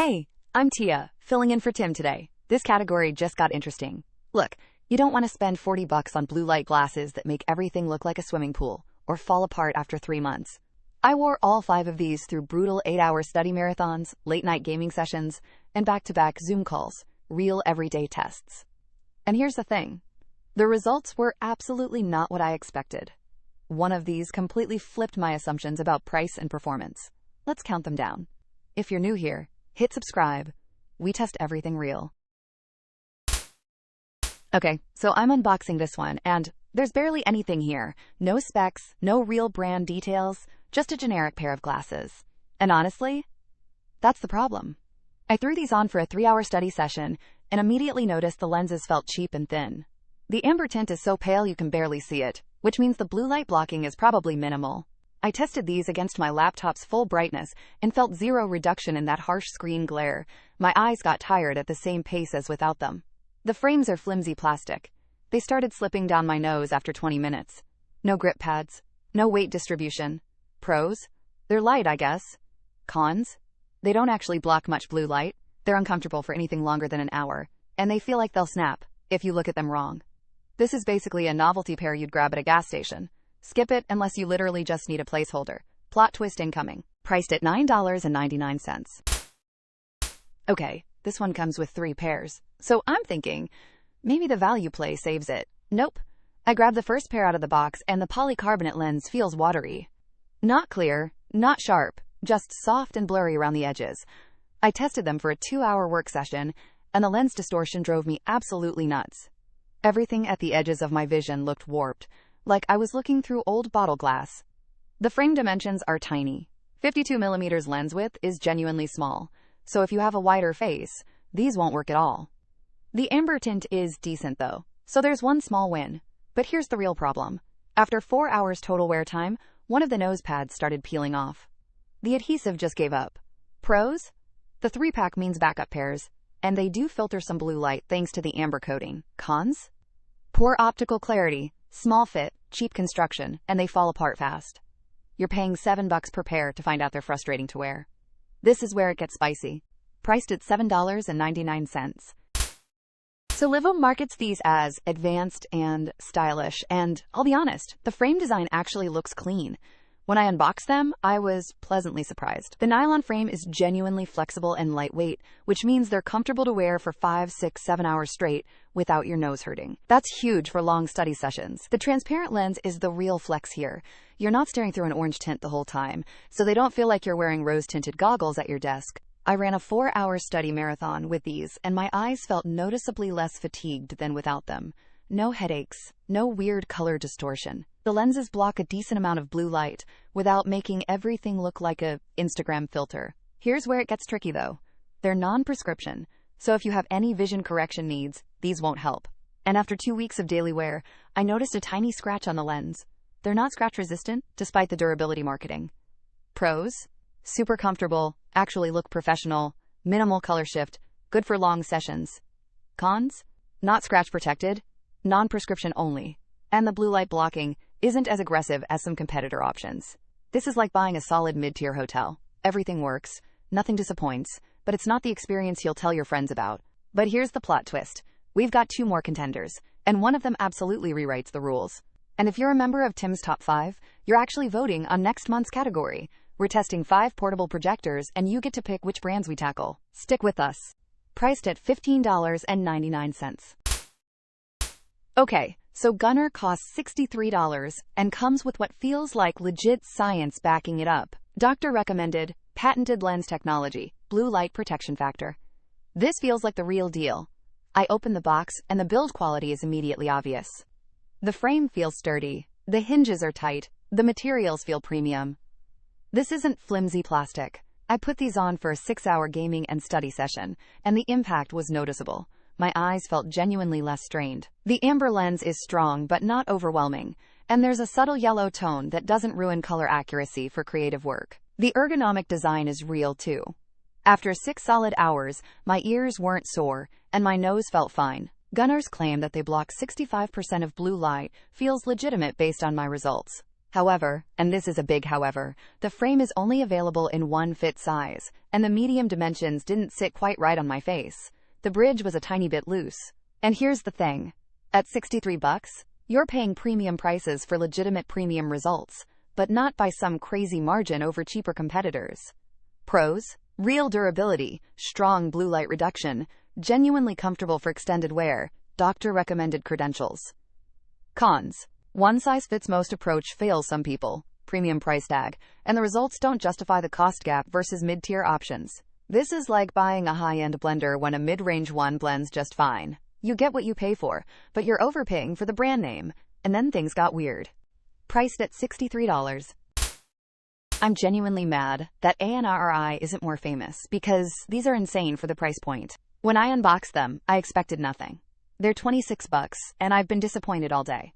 Hey, I'm Tia, filling in for Tim today. This category just got interesting. Look, you don't want to spend $40 on blue light glasses that make everything look like a swimming pool or fall apart after 3 months. I wore all 5 of these through brutal 8-hour study marathons, late-night gaming sessions, and back-to-back Zoom calls, real everyday tests. And here's the thing. The results were absolutely not what I expected. One of these completely flipped my assumptions about price and performance. Let's count them down. If you're new here, hit subscribe. We test everything real. Okay, so I'm unboxing this one, and there's barely anything here. No specs, no real brand details, just a generic pair of glasses. And honestly, that's the problem. I threw these on for a 3-hour study session and immediately noticed the lenses felt cheap and thin. The amber tint is so pale you can barely see it, which means the blue light blocking is probably minimal. I tested these against my laptop's full brightness and felt zero reduction in that harsh screen glare. My eyes got tired at the same pace as without them. The frames are flimsy plastic. They started slipping down my nose after 20 minutes. No grip pads. No weight distribution. Pros? They're light, I guess. Cons? They don't actually block much blue light. They're uncomfortable for anything longer than an hour. And they feel like they'll snap if you look at them wrong. This is basically a novelty pair you'd grab at a gas station. Skip it unless you literally just need a placeholder. Plot twist incoming. Priced at $9.99. Okay, this one comes with 3 pairs. So I'm thinking, maybe the value play saves it. Nope. I grabbed the first pair out of the box and the polycarbonate lens feels watery. Not clear, not sharp, just soft and blurry around the edges. I tested them for a 2-hour work session, and the lens distortion drove me absolutely nuts. Everything at the edges of my vision looked warped, like I was looking through old bottle glass. The frame dimensions are tiny. 52mm lens width is genuinely small, so if you have a wider face, these won't work at all. The amber tint is decent though, so there's one small win. But here's the real problem. After 4 hours total wear time, one of the nose pads started peeling off. The adhesive just gave up. Pros? The 3-pack means backup pairs, and they do filter some blue light thanks to the amber coating. Cons? Poor optical clarity, small fit, cheap construction, and they fall apart fast. You're paying $7 per pair to find out they're frustrating to wear. This is where it gets spicy. Priced at $7.99. So livho markets these as advanced and stylish, and I'll be honest, the frame design actually looks clean. When I unboxed them, I was pleasantly surprised. The nylon frame is genuinely flexible and lightweight, which means they're comfortable to wear for 5, 6, 7 hours straight without your nose hurting. That's huge for long study sessions. The transparent lens is the real flex here. You're not staring through an orange tint the whole time, so they don't feel like you're wearing rose-tinted goggles at your desk. I ran a 4-hour study marathon with these, and my eyes felt noticeably less fatigued than without them. No headaches, no weird color distortion. The lenses block a decent amount of blue light without making everything look like a Instagram filter. Here's where it gets tricky though. They're non-prescription, so if you have any vision correction needs, these won't help. And after 2 weeks of daily wear, I noticed a tiny scratch on the lens. They're not scratch resistant, despite the durability marketing. Pros? Super comfortable, actually look professional, minimal color shift, good for long sessions. Cons? Not scratch protected, non-prescription only, and the blue light blocking isn't as aggressive as some competitor options. This is like buying a solid mid-tier hotel. Everything works, nothing disappoints, but it's not the experience you'll tell your friends about. But here's the plot twist. We've got 2 more contenders, and one of them absolutely rewrites the rules. And if you're a member of Tim's Top 5, you're actually voting on next month's category. We're testing 5 portable projectors, and you get to pick which brands we tackle. Stick with us. Priced at $15.99. Okay, so GUNNAR costs $63 and comes with what feels like legit science backing it up. Doctor recommended, patented lens technology, blue light protection factor. This feels like the real deal. I open the box and the build quality is immediately obvious. The frame feels sturdy, the hinges are tight, the materials feel premium. This isn't flimsy plastic. I put these on for a 6-hour gaming and study session, and the impact was noticeable. My eyes felt genuinely less strained. The amber lens is strong but not overwhelming, and there's a subtle yellow tone that doesn't ruin color accuracy for creative work. The ergonomic design is real too. After 6 solid hours, my ears weren't sore, and my nose felt fine. GUNNAR's claim that they block 65% of blue light feels legitimate based on my results. However, and this is a big however, the frame is only available in one fit size, and the medium dimensions didn't sit quite right on my face. The bridge was a tiny bit loose. And here's the thing. At $63, you're paying premium prices for legitimate premium results, but not by some crazy margin over cheaper competitors. Pros: real durability, strong blue light reduction, genuinely comfortable for extended wear, doctor-recommended credentials. Cons: one-size-fits-most approach fails some people, premium price tag, and the results don't justify the cost gap versus mid-tier options. This is like buying a high-end blender when a mid-range one blends just fine. You get what you pay for, but you're overpaying for the brand name. And then things got weird. Priced at $63. I'm genuinely mad that ANRRI isn't more famous, because these are insane for the price point. When I unboxed them, I expected nothing. They're $26, and I've been disappointed all day.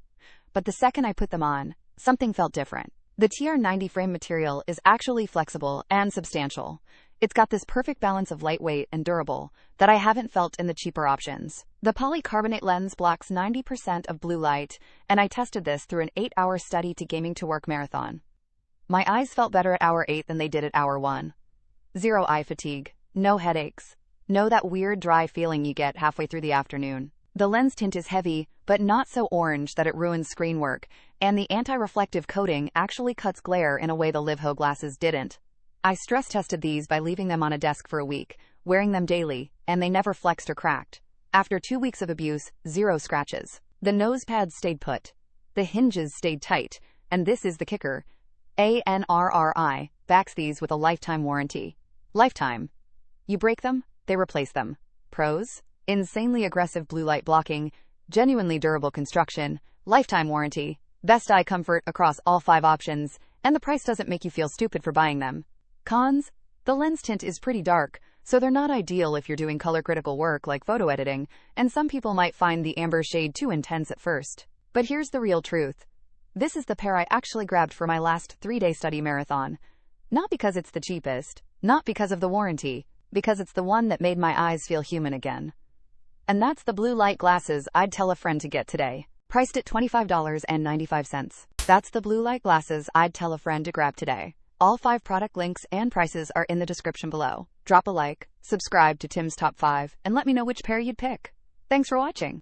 But the second I put them on, something felt different. The TR90 frame material is actually flexible and substantial. It's got this perfect balance of lightweight and durable that I haven't felt in the cheaper options. The polycarbonate lens blocks 90% of blue light, and I tested this through an 8-hour study to gaming to work marathon. My eyes felt better at hour 8 than they did at hour 1. Zero eye fatigue, no headaches, no that weird dry feeling you get halfway through the afternoon. The lens tint is heavy, but not so orange that it ruins screen work, and the anti-reflective coating actually cuts glare in a way the livho glasses didn't. I stress tested these by leaving them on a desk for a week, wearing them daily, and they never flexed or cracked. After 2 weeks of abuse, 0 scratches. The nose pads stayed put. The hinges stayed tight, and this is the kicker. ANRRI backs these with a lifetime warranty. Lifetime. You break them, they replace them. Pros: insanely aggressive blue light blocking, genuinely durable construction, lifetime warranty, best eye comfort across all 5 options, and the price doesn't make you feel stupid for buying them. Cons: the lens tint is pretty dark, so they're not ideal if you're doing color-critical work like photo editing, and some people might find the amber shade too intense at first. But here's the real truth. This is the pair I actually grabbed for my last 3-day study marathon. Not because it's the cheapest, not because of the warranty, because it's the one that made my eyes feel human again. And that's the blue light glasses I'd tell a friend to get today. Priced at $25.95. That's the blue light glasses I'd tell a friend to grab today. All 5 product links and prices are in the description below. Drop a like, subscribe to Tim's Top 5, and let me know which pair you'd pick. Thanks for watching.